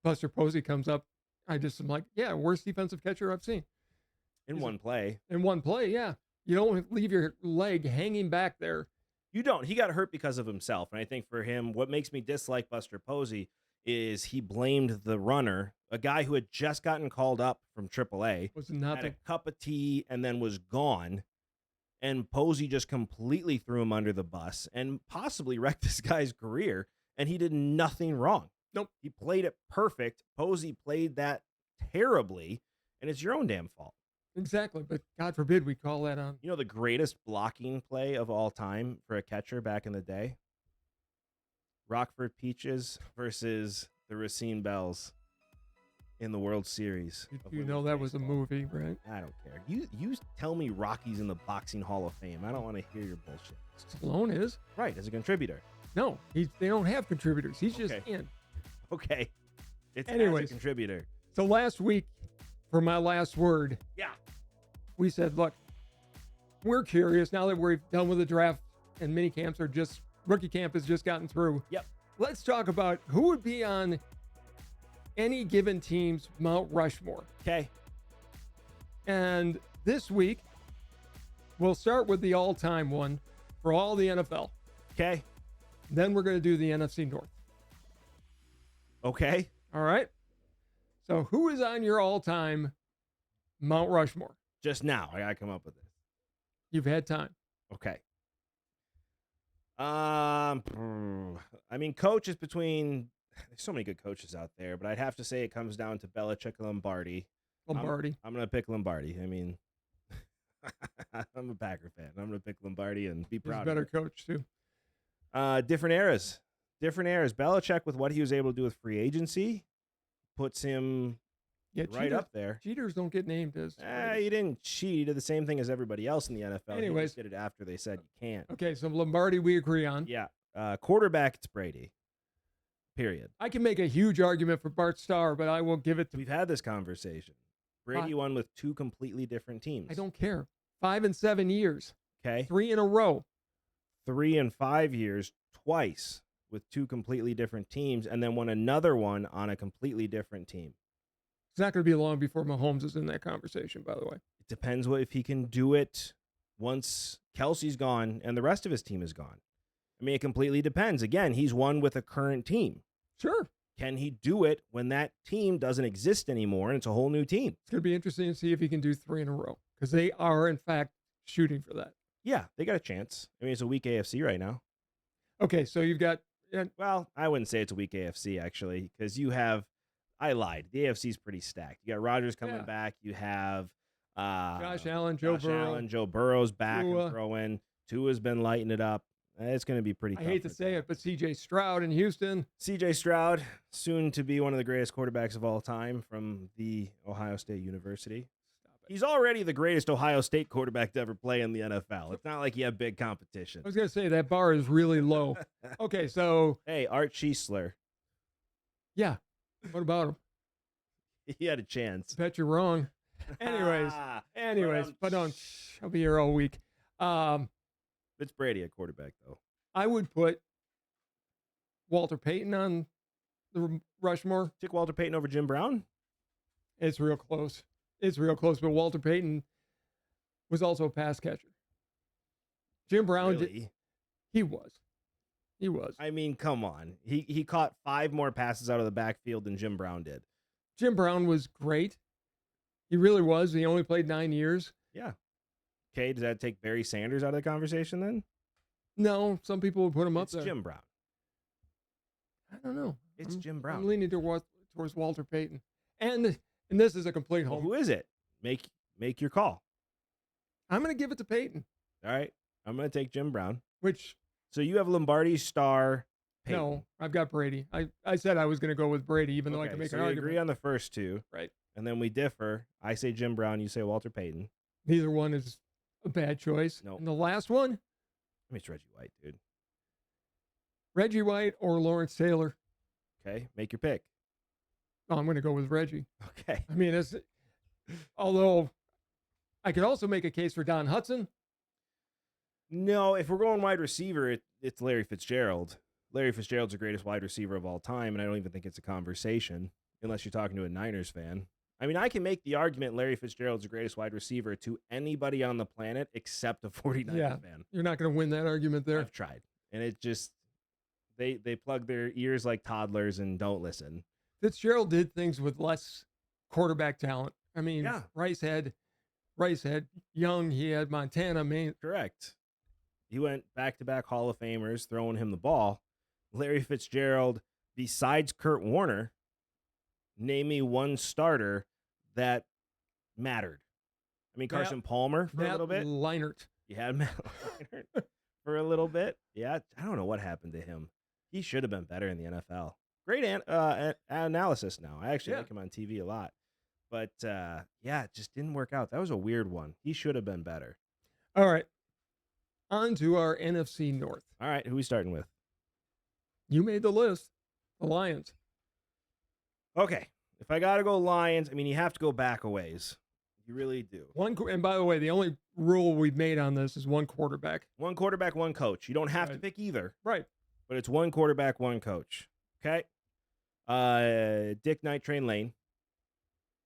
Buster Posey comes up, I just am like, yeah, worst defensive catcher I've seen. In one play. In one play, yeah. You don't leave your leg hanging back there. You don't. He got hurt because of himself. And I think for him, what makes me dislike Buster Posey is he blamed the runner, a guy who had just gotten called up from AAA, Was had a nothing. cup of tea, and then was gone. And Posey just completely threw him under the bus and possibly wrecked this guy's career. And he did nothing wrong. Nope. He played it perfect. Posey played that terribly, and it's your own damn fault. Exactly. But God forbid we call that on. You know the greatest blocking play of all time for a catcher back in the day? Rockford Peaches versus the Racine Bells in the World Series. of You know women's that was a baseball. movie, right? I don't care. You tell me Rocky's in the Boxing Hall of Fame. I don't want to hear your bullshit. Stallone is. Right, as a contributor. No, they don't have contributors. He's just Okay. in. Okay. It's as a Anyways. contributor. So last week, for my last word, Yeah. we said, look, we're curious now that we're done with the draft and mini camps rookie camp has just gotten through. Yep. Let's talk about who would be on any given team's Mount Rushmore. Okay. And this week, we'll start with the all-time one for all the NFL. Okay. Then we're going to do the NFC North. Okay. All right? So who is on your all-time Mount Rushmore? Just now, I gotta come up with this. You've had time. Okay. I mean, coach is between. There's so many good coaches out there, but I'd have to say it comes down to Belichick and Lombardi. Lombardi. I'm gonna pick Lombardi. I mean, I'm a Packer fan. I'm gonna pick Lombardi and be He's proud. a of better it. coach, too. Different eras. Belichick with what he was able to do with free agency puts him Yeah, right up there. Cheaters don't get named as. He didn't cheat. He did the same thing as everybody else in the NFL. He Anyways. just did it after they said you can't. Okay, so Lombardi we agree on. Yeah. Quarterback, it's Brady. Period. I can make a huge argument for Bart Starr, but I won't give it to. We've had this conversation. Brady won with two completely different teams. I don't care. 5 and 7 years, Okay. 3 in a row. 3 and 5 years, twice with two completely different teams, and then won another one on a completely different team. It's not going to be long before Mahomes is in that conversation, by the way. It depends if he can do it once Kelsey's gone and the rest of his team is gone? I mean, it completely depends. Again, he's won with a current team. Sure. Can he do it when that team doesn't exist anymore and it's a whole new team? It's going to be interesting to see if he can do 3 in a row because they are, in fact, shooting for that. Yeah, they got a chance. I mean, it's a weak AFC right now. Okay, so you've got... Well, I wouldn't say it's a weak AFC, actually, because you have... I lied. The AFC is pretty stacked. You got Rodgers coming back. You have... Josh Allen, Joe Burrow's back and throwing. Tua's been lighting it up. It's going to be pretty tough. I hate to say it, but C.J. Stroud in Houston. C.J. Stroud, soon to be one of the greatest quarterbacks of all time from the Ohio State University. He's already the greatest Ohio State quarterback to ever play in the NFL. It's not like you have big competition. I was going to say, that bar is really low. Okay, so... Hey, Art Schießler. Yeah. What about him? He had a chance. Bet you're wrong. Anyways, but I'll be here all week. It's Brady at quarterback, though. I would put Walter Payton on the Rushmore. Take Walter Payton over Jim Brown? It's real close. But Walter Payton was also a pass catcher. Jim Brown really? He was. I mean, come on. He caught 5 more passes out of the backfield than Jim Brown did. Jim Brown was great. He really was. He only played 9 years. Yeah. Okay, does that take Barry Sanders out of the conversation then? No, some people would put him up there. It's Jim Brown. I don't know. It's Jim Brown. I'm leaning towards Walter Payton. And this is a complete home. Who is it? Make your call. I'm going to give it to Payton. All right. I'm going to take Jim Brown. So you have Lombardi, Star, Payton. No, I've got Brady. I said I was going to go with Brady, even though I can make an argument. We agree on the first 2. Right. And then we differ. I say Jim Brown. You say Walter Payton. Neither one is a bad choice. No. And the last one? I mean, it's Reggie White, dude. Reggie White or Lawrence Taylor? Okay, make your pick. Oh, I'm going to go with Reggie. Okay. I mean, although I could also make a case for Don Hudson. No, if we're going wide receiver, it's Larry Fitzgerald. Larry Fitzgerald's the greatest wide receiver of all time, and I don't even think it's a conversation unless you're talking to a Niners fan. I mean, I can make the argument Larry Fitzgerald's the greatest wide receiver to anybody on the planet except a 49ers fan. You're not going to win that argument there. I've tried. And it just, they plug their ears like toddlers and don't listen. Fitzgerald did things with less quarterback talent. I mean, Rice had Young, he had Montana, Maine. Correct. He went back-to-back Hall of Famers throwing him the ball. Larry Fitzgerald, besides Kurt Warner, name me one starter that mattered. I mean, Carson Palmer for a little bit. Leinart. You had Matt Leinart for a little bit. Yeah, I don't know what happened to him. He should have been better in the NFL. Great analysis now. I actually like him on TV a lot. But, it just didn't work out. That was a weird one. He should have been better. All right. On to our NFC North. All right, who are we starting with? You made the list. The Lions. Okay. If I got to go Lions, I mean, you have to go back a ways. You really do. And by the way, the only rule we've made on this is one quarterback. One quarterback, one coach. You don't have to pick either. Right. But it's one quarterback, one coach. Okay? Dick Night Train Lane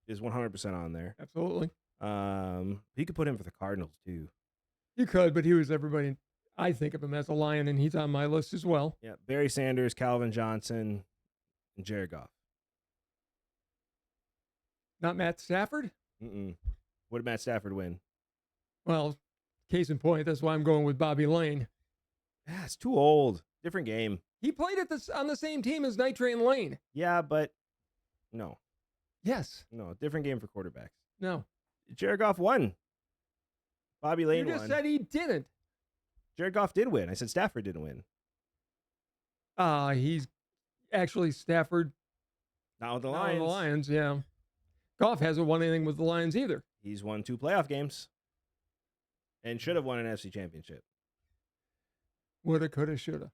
is 100% on there. Absolutely. You could put him for the Cardinals, too. You could, but he was everybody. I think of him as a Lion, and he's on my list as well. Yeah, Barry Sanders, Calvin Johnson, and Jared Goff. Not Matt Stafford? What did Matt Stafford win? Well, case in point, that's why I'm going with Bobby Lane. Yeah, it's too old. Different game. He played on the same team as Night Train Lane. Yeah, but no. Yes. No, different game for quarterbacks. No. Jared Goff won. Bobby Lane won. You just said he didn't. Jared Goff did win. I said Stafford didn't win. He's actually Stafford. Not with the Not Lions. with the Lions, yeah. Goff hasn't won anything with the Lions either. He's won 2 playoff games and should have won an NFC championship. Woulda, coulda, shoulda.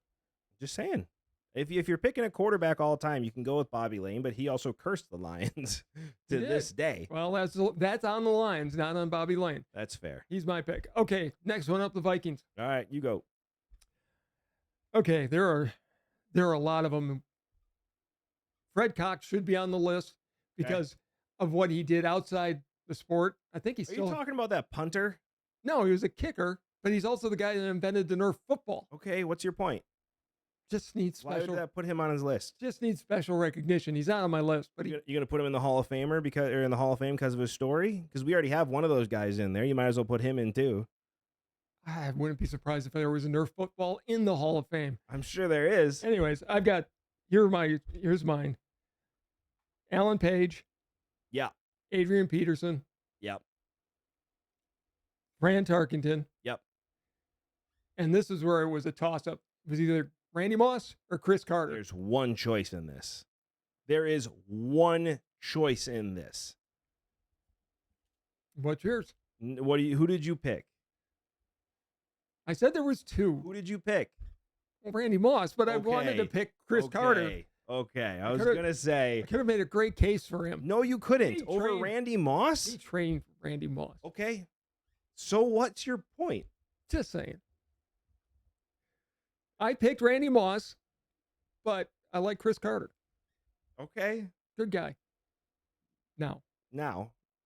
Just saying. If you're picking a quarterback all the time, you can go with Bobby Lane, but he also cursed the Lions to this day. Well, that's on the Lions, not on Bobby Lane. That's fair. He's my pick. Okay, next one up, the Vikings. All right, you go. Okay, there are a lot of them. Fred Cox should be on the list because of what he did outside the sport. I think he's still. Are you talking about that punter? No, he was a kicker, but he's also the guy that invented the Nerf football. Okay, what's your point? Just needs Why would special. that put him on his list? Just needs special recognition. He's not on my list, but You gonna put him in the Hall of Famer or in the Hall of Fame because of his story? Because we already have one of those guys in there. You might as well put him in too. I wouldn't be surprised if there was a Nerf football in the Hall of Fame. I'm sure there is. Anyways, I've got here's mine. Alan Page. Yeah. Adrian Peterson. Yep. Fran Tarkenton. Yep. And this is where it was a toss-up. It was either Randy Moss or Chris Carter. There's one choice in this. There is one choice in this. What's yours? Who did you pick? I said there was two. Who did you pick? Well, Randy Moss, but I wanted to pick Chris Carter. Okay. I was going to say. I could have made a great case for him. No, you couldn't. Over Randy Moss? He trained Randy Moss. Okay. So what's your point? Just saying. I picked Randy Moss, but I like Chris Carter. Okay. Good guy. Now,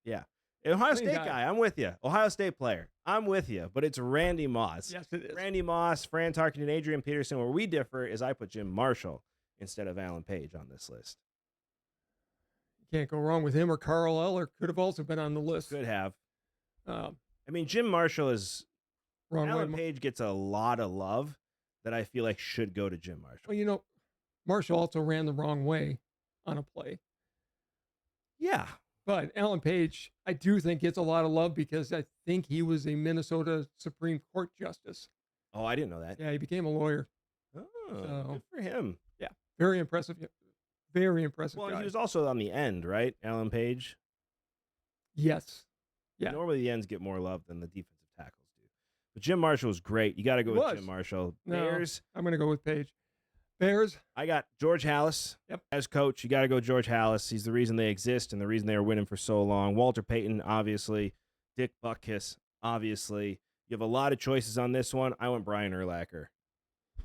yeah. Ohio Same State guy. guy, I'm with you. Ohio State player, I'm with you. But it's Randy Moss. yes, it is. Randy Moss, Fran Tarkenton, Adrian Peterson. Where we differ is I put Jim Marshall instead of Alan Page on this list. You can't go wrong with him, or Carl Eller could have also been on the list. Could have. I mean, Jim Marshall is. wrong Alan way. Page gets a lot of love that I feel like should go to Jim Marshall. Well, you know, Marshall also ran the wrong way on a play. Yeah. But Alan Page, I do think gets a lot of love because I think he was a Minnesota Supreme Court justice. Oh, I didn't know that. Yeah, he became a lawyer. Oh, So- good for him. Yeah, very impressive. Very impressive Well, guy. he was also on the end, right? Alan Page. Yes. Yeah. Normally the ends get more love than the defensive tackles do. But Jim Marshall was great. You got to go He with was. Jim Marshall. No. Bears. I'm going to go with Page. Bears. I got George Halas as coach. You got to go George Halas. He's the reason they exist and the reason they were winning for so long. Walter Payton, obviously. Dick Butkus, obviously. You have a lot of choices on this one. I went Brian Urlacher.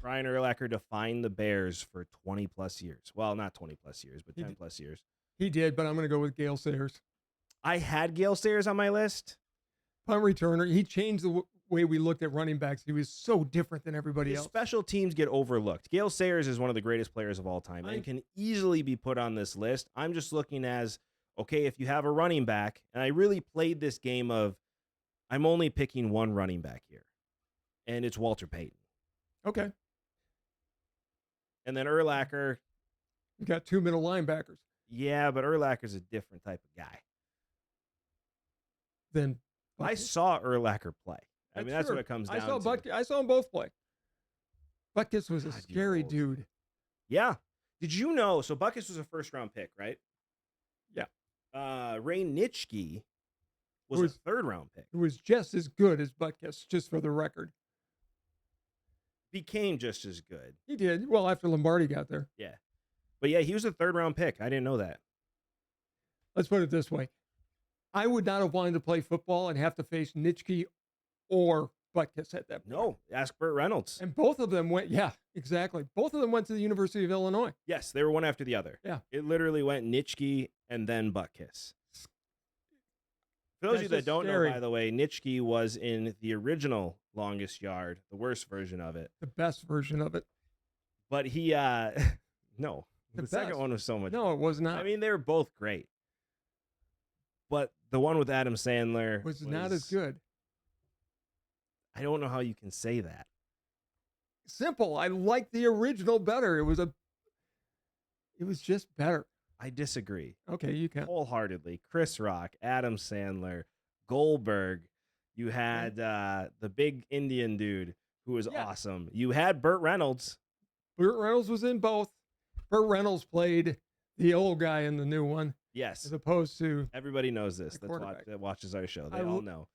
Brian Urlacher defined the Bears for 20-plus years. Well, not 20-plus years, but 10-plus years. He did, but I'm going to go with Gale Sayers. I had Gale Sayers on my list. Punt returner. He changed the way we looked at running backs. He was so different than everybody His else. special teams get overlooked. Gale Sayers is one of the greatest players of all time and can easily be put on this list. I'm just looking as, okay, if you have a running back, and I really played this game of I'm only picking one running back here, and it's Walter Payton. Okay. And then Urlacher. You got two middle linebackers. Yeah, but Urlacher's a different type of guy. Then I saw Urlacher play. I mean, that's true. what it comes down to. I saw them both play. Butkus was a God, you scary old. dude. Yeah. Did you know? So Butkus was a first-round pick, right? Yeah. Ray Nitschke was a third-round pick. Who was just as good as Butkus, just for the record. Became just as good. He did. Well, after Lombardi got there. Yeah. But yeah, he was a third-round pick. I didn't know that. Let's put it this way. I would not have wanted to play football and have to face Nitschke or Butkus at that point. No, ask Burt Reynolds. And both of them went, yeah, exactly. Both of them went to the University of Illinois. Yes, they were one after the other. Yeah. It literally went Nitschke and then Butkus. For those of you that don't know, by the way, Nitschke was in the original Longest Yard, the worst version of it. The best version of it. But he, no. The second one was so much. No, it was not. I mean, they were both great. But the one with Adam Sandler was not as good. I don't know how you can say that. Simple. I like the original better. It was just better. I disagree. Okay, you can. Wholeheartedly. Chris Rock, Adam Sandler, Goldberg. You had the big Indian dude who was awesome. You had Burt Reynolds. Burt Reynolds was in both. Burt Reynolds played the old guy in the new one. Yes. As opposed to everybody knows this that watches our show. They all know.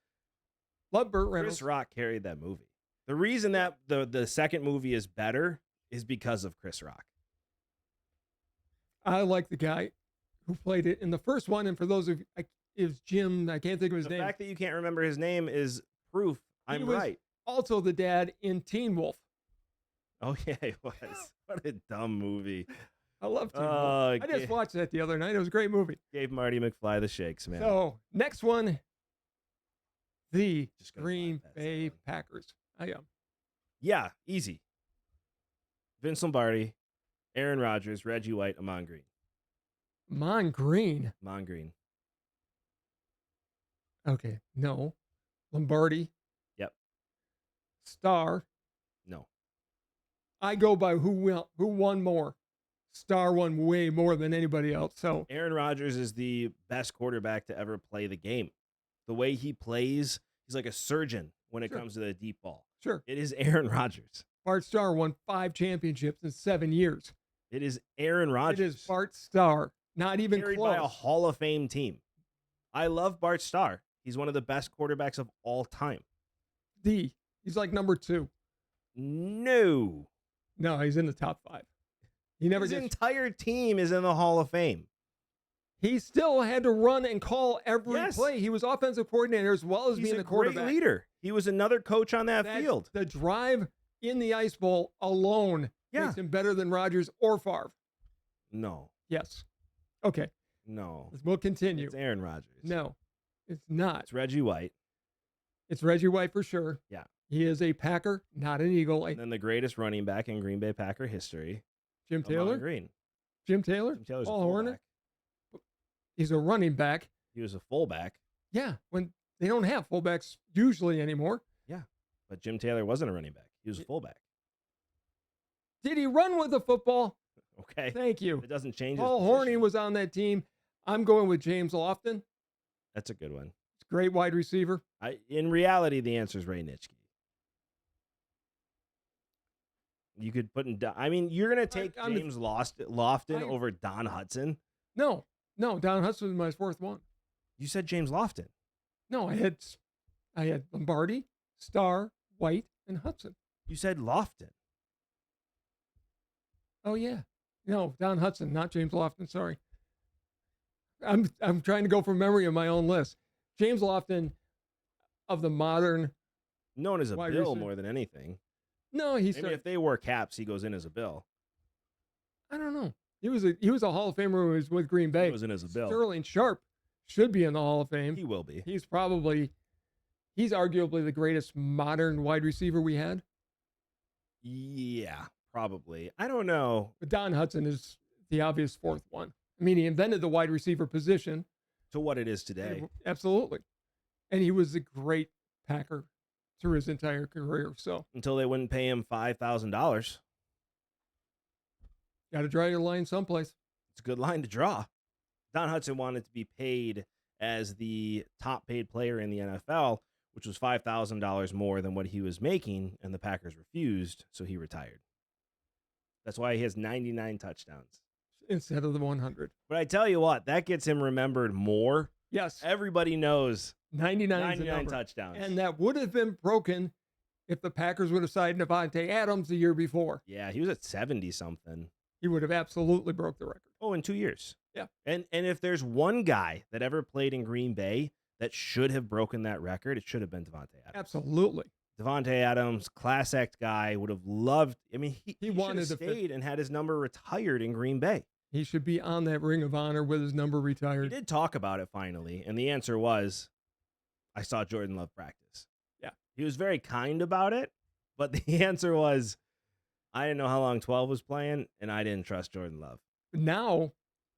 Love Burt Reynolds. Chris Rock carried that movie. The reason that the second movie is better is because of Chris Rock. I like the guy who played it in the first one. And for those of you, is Jim, I can't think of his name. The fact that you can't remember his name is proof I'm right. Also the dad in Teen Wolf. Oh, yeah, he was. What a dumb movie. I love Teen Wolf. I just watched that the other night. It was a great movie. Gave Marty McFly the shakes, man. So, next one. The Just gonna Green bypass that Bay one. Packers. I am. Yeah, easy. Vince Lombardi, Aaron Rodgers, Reggie White, Amon Green. Mon Green. Amon Green. Okay. No. Lombardi. Yep. Star. No. I go by who won more. Star won way more than anybody else. So Aaron Rodgers is the best quarterback to ever play the game. The way he plays, he's like a surgeon when it Sure. comes to the deep ball. sure. It is Aaron Rodgers. Bart Starr won 5 championships in 7 years. It is Aaron Rodgers. It is Bart Starr. Not even carried close. by a Hall of Fame team. I love Bart Starr. He's one of the best quarterbacks of all time. He's like number 2. No. No, he's in the top 5. He never His gets. entire team is in the Hall of Fame. He still had to run and call every Yes. play. He was offensive coordinator as well as He's being a the great quarterback. leader. He was another coach on that field. The drive in the Ice Bowl alone Yeah. makes him better than Rodgers or Favre. No. Yes. Okay. No. We'll continue. It's Aaron Rodgers. No, it's not. It's Reggie White. It's Reggie White for sure. Yeah. He is a Packer, not an Eagle. And then the greatest running back in Green Bay Packer history, Jim Amon Taylor. Green. Jim Taylor. Jim Taylor's a Paul fullback. Horner. He's a running back. He was a fullback, Yeah. When they don't have fullbacks usually anymore. but Jim Taylor wasn't a running back. He was a fullback. Did he run with the football? Okay. Thank you. It doesn't change. Paul his Horney position. was on that team. I'm going with James Lofton. That's a good one. He's a great wide receiver. In reality, the answer is Ray Nitschke. You could put in. I mean, you're gonna take I'm- James Lofton I- over Don Hudson. No, Don Hudson was my 4th one. You said James Lofton. No, I had Lombardi, Starr, White, and Hudson. You said Lofton. Oh yeah. No, Don Hudson, not James Lofton. Sorry. I'm trying to go from memory of my own list. James Lofton of the modern. Known as a Wide Bill receiver. more than anything. No, he's. Maybe if they wore caps, he goes in as a Bill. I don't know. He was a Hall of Famer who was with Green Bay. He goes in as a Bill. Sterling Sharp should be in the Hall of Fame. He will be. He's arguably the greatest modern wide receiver we had. Yeah, probably. I don't know. But Don Hudson is the obvious 4th one. I mean, he invented the wide receiver position. To what it is today. Absolutely. And he was a great Packer through his entire career. So Until they wouldn't pay him $5,000. got to draw your line someplace. It's a good line to draw. Don Hudson wanted to be paid as the top paid player in the NFL, which was $5,000 more than what he was making, and the Packers refused, so he retired. That's why he has 99 touchdowns. Instead of the 100. But I tell you what, that gets him remembered more. Yes. Everybody knows 99 is the 99 number. touchdowns. And that would have been broken if the Packers would have signed Devontae Adams the year before. Yeah, he was at 70-something. He would have absolutely broke the record. Oh, in 2 years. Yeah. And if there's one guy that ever played in Green Bay that should have broken that record, it should have been Devontae Adams. Absolutely. Devontae Adams, class act guy, would have loved. I mean, he should wanted have to fit- stayed and had his number retired in Green Bay. He should be on that Ring of Honor with his number He retired. did talk about it finally, and the answer was, I saw Jordan Love practice. Yeah. He was very kind about it, but the answer was, I didn't know how long 12 was playing, and I didn't trust Jordan Love. Now,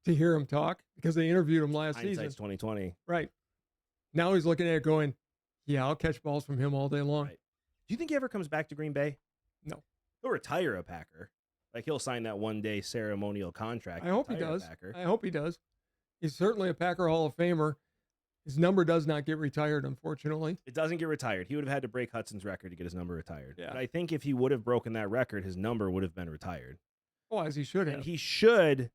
to hear him talk, because they interviewed him last season. Hindsight's 2020. Right. Now he's looking at it going, yeah, I'll catch balls from him all day long. Right. Do you think he ever comes back to Green Bay? No. He'll retire a Packer. Like, he'll sign that one-day ceremonial contract. I hope he retire a does. Packer. I hope he does. He's certainly a Packer Hall of Famer. His number does not get retired, unfortunately. It doesn't get retired. He would have had to break Hudson's record to get his number retired. Yeah. But I think if he would have broken that record, his number would have been retired. Oh, as he should have. And he should.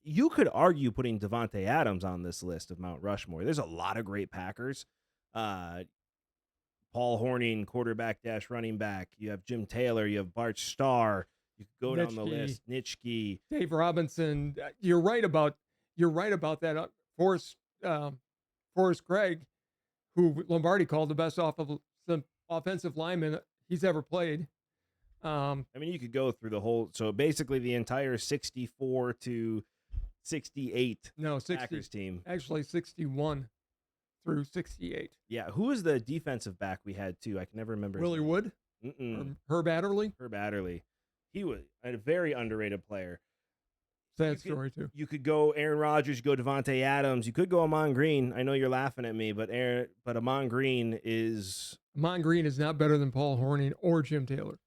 You could argue putting Devontae Adams on this list of Mount Rushmore. There's a lot of great Packers. Paul Horning, quarterback dash running back. You have Jim Taylor. You have Bart Starr. You could go down the Nitschke. list. Nitschke. Dave Robinson. You're right about that. Forrest Gregg, who Lombardi called the best offensive lineman he's ever played. I mean, you could go through the whole. So basically, the entire 64 to 68 No, 60. Packers team. Actually, 61 through 68. Yeah, who was the defensive back we had too? I can never remember. Willie Wood? Herb Adderley? Herb Adderley. He was a very underrated player. Sad story, too. You could go Aaron Rodgers, you go Devontae Adams, you could go Amon Green. I know you're laughing at me, but Amon Green is... Amon Green is not better than Paul Hornung or Jim Taylor.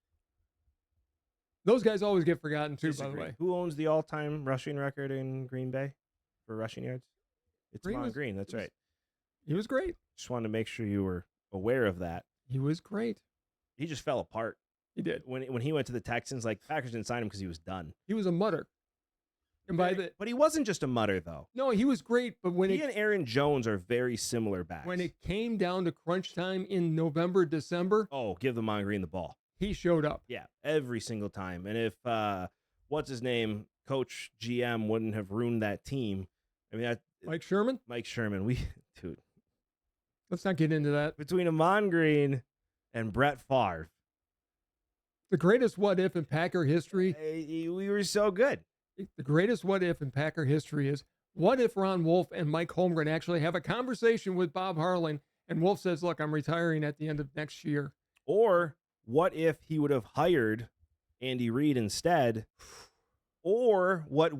Those guys always get forgotten, too, by the way. Who owns the all-time rushing record in Green Bay for rushing yards? It's Amon Green, that's right. He was great. Just wanted to make sure you were aware of that. He was great. He just fell apart. He did. When he went to the Texans, like, Packers didn't sign him because he was done. He was a mutter. But he wasn't just a mutter, though. No, he was great. But he and Aaron Jones are very similar backs. When it came down to crunch time in November, December, give the Amon Green the ball. He showed up. Yeah, every single time. And if what's his name, Coach GM wouldn't have ruined that team. I mean, Mike Sherman. Dude. Let's not get into that. Between Amon Green and Brett Favre, the greatest what if in Packer history. We were so good. The greatest what if in Packer history is, what if Ron Wolf and Mike Holmgren actually have a conversation with Bob Harlan and Wolf says, look, I'm retiring at the end of next year. Or what if he would have hired Andy Reid instead? Or what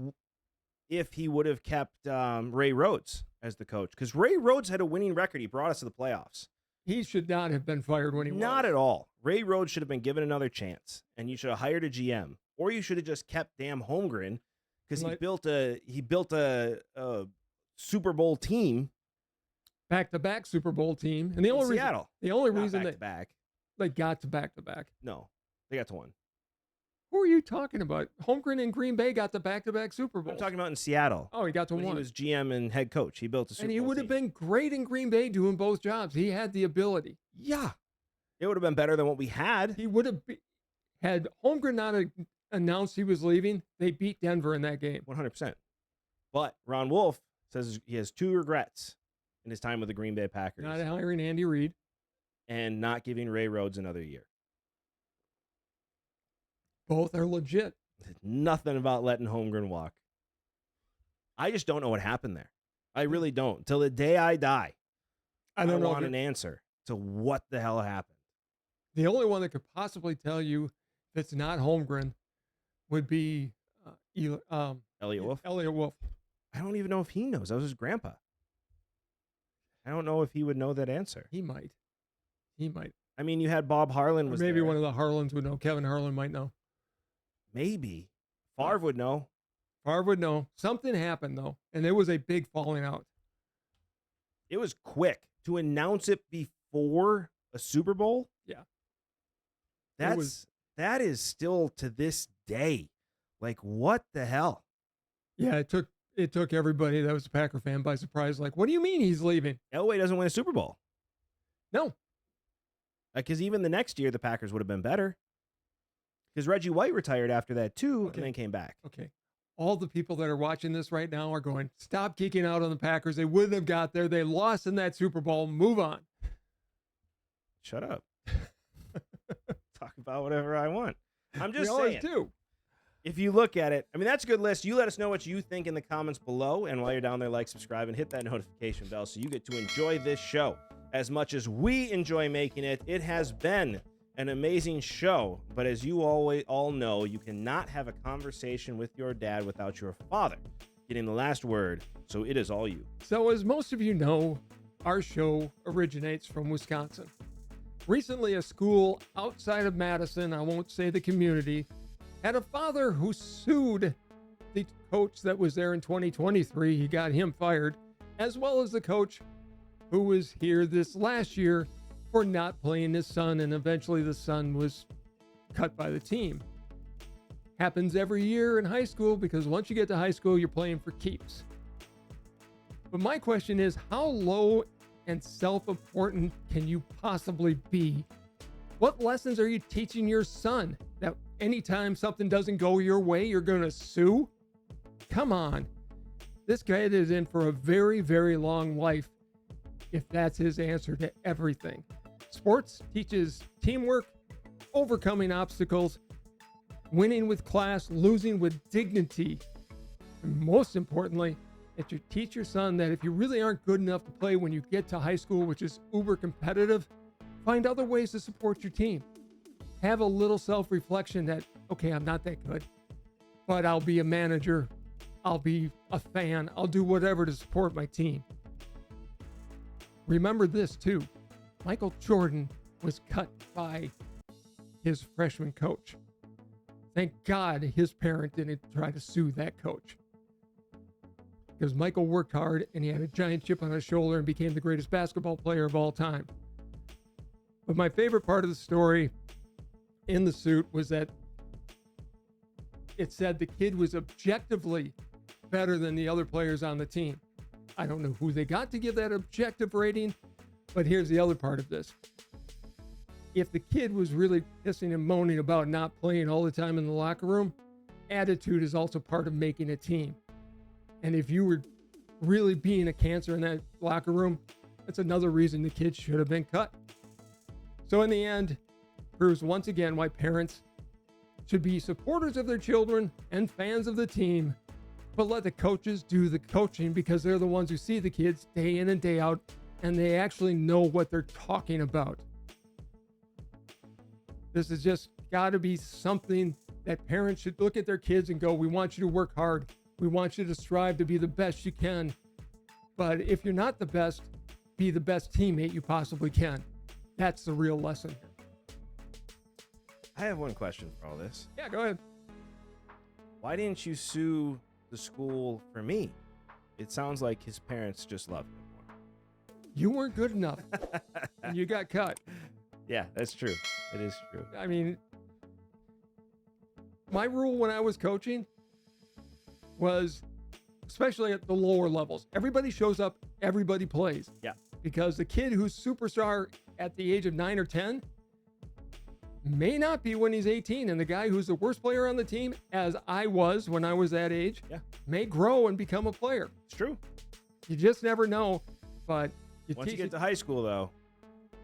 if he would have kept Ray Rhodes as the coach? Because Ray Rhodes had a winning record. He brought us to the playoffs. He should not have been fired when he was. Not at all. Ray Rhodes should have been given another chance, and you should have hired a GM. Or you should have just kept damn Holmgren, because he built a Super Bowl team, back-to-back Super Bowl team, and Seattle. The only reason they got to back-to-back. No, they got to one. Who are you talking about? Holmgren and Green Bay got to back-to-back Super Bowls. I'm talking about in Seattle. Oh, he got to one. He was GM and head coach. He built a Super Bowl and he would team. have been great in Green Bay doing both jobs. He had the ability. Yeah, it would have been better than what we had. He would have had Holmgren not announced he was leaving. They beat Denver in that game. 100%. But Ron Wolf says he has 2 regrets in his time with the Green Bay Packers. Not hiring Andy Reid. And not giving Ray Rhodes another year. Both are legit. Nothing about letting Holmgren walk. I just don't know what happened there. I really don't. Till the day I die, I want an answer to what the hell happened. The only one that could possibly tell you if it's not Holmgren would be Elliot Wolf. Elliot Wolf. I don't even know if he knows. That was his grandpa. I don't know if he would know that answer. He might. I mean, you had Bob Harlan. Or maybe one of the Harlans would know. Kevin Harlan might know. Maybe. Favre would know. Favre would know. Something happened, though, and it was a big falling out. It was quick. To announce it before a Super Bowl? Yeah. That is still to this day. Like, what the hell? Yeah, it took everybody that was a Packer fan by surprise. Like, what do you mean he's leaving? Elway doesn't win a Super Bowl. No. Because even the next year, the Packers would have been better. Because Reggie White retired after that, too, and then came back. Okay. All the people that are watching this right now are going, stop geeking out on the Packers. They wouldn't have got there. They lost in that Super Bowl. Move on. Shut up. Talk about whatever I want. I'm just saying. We always do. If you look at it, I mean, that's a good list. You let us know what you think in the comments below. And while you're down there, like, subscribe, and hit that notification bell so you get to enjoy this show as much as we enjoy making it. It has been an amazing show, but as you all know, you cannot have a conversation with your dad without your father getting the last word, so it is all you. So as most of you know, our show originates from Wisconsin. Recently, a school outside of Madison, I won't say the community, had a father who sued the coach that was there in 2023. He got him fired, as well as the coach who was here this last year for not playing his son, and eventually the son was cut by the team. Happens every year in high school because once you get to high school, you're playing for keeps. But my question is, how low and self-important can you possibly be? What lessons are you teaching your son that anytime something doesn't go your way, you're going to sue? Come on. This guy is in for a very, very long life if that's his answer to everything. Sports teaches teamwork, overcoming obstacles, winning with class, losing with dignity, and most importantly, that you teach your son that if you really aren't good enough to play when you get to high school, which is uber competitive, find other ways to support your team. Have a little self-reflection that, okay, I'm not that good, but I'll be a manager. I'll be a fan. I'll do whatever to support my team. Remember this too. Michael Jordan was cut by his freshman coach. Thank God his parent didn't try to sue that coach. Because Michael worked hard and he had a giant chip on his shoulder and became the greatest basketball player of all time. But my favorite part of the story in the suit was that it said the kid was objectively better than the other players on the team. I don't know who they got to give that objective rating, but here's the other part of this. If the kid was really pissing and moaning about not playing all the time in the locker room, attitude is also part of making a team. And if you were really being a cancer in that locker room, that's another reason the kid should have been cut. So in the end, proves once again why parents should be supporters of their children and fans of the team, but let the coaches do the coaching because they're the ones who see the kids day in and day out, and they actually know what they're talking about. This has just got to be something that parents should look at their kids and go, we want you to work hard. We want you to strive to be the best you can. But if you're not the best, be the best teammate you possibly can. That's the real lesson. I have one question for all this. Yeah, go ahead. Why didn't you sue the school for me? It sounds like his parents just loved him more. You weren't good enough and you got cut. Yeah, that's true. It is true. I mean, my rule when I was coaching was, especially at the lower levels, everybody shows up, everybody plays. Yeah. Because the kid who's superstar at the age of 9 or 10 may not be when he's 18. And the guy who's the worst player on the team, as I was when I was that age, may grow and become a player. It's true. You just never know. But once you get to high school, though,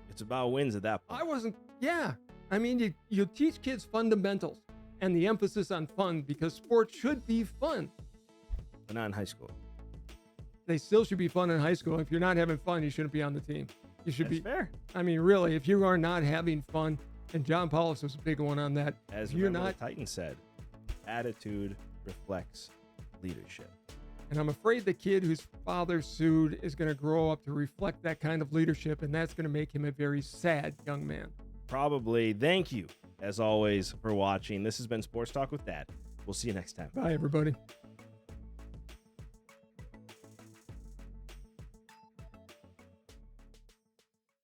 it's about wins at that point. I mean, you teach kids fundamentals and the emphasis on fun because sports should be fun. But not in high school. They still should be fun in high school. If you're not having fun, you shouldn't be on the team. You should That's fair. I mean, really, if you are not having fun, and John Paulus was a big one on that. As you're the not, Titan said, attitude reflects leadership. And I'm afraid the kid whose father sued is going to grow up to reflect that kind of leadership, and that's going to make him a very sad young man. Probably. Thank you, as always, for watching. This has been Sports Talk with Dad. We'll see you next time. Bye, everybody.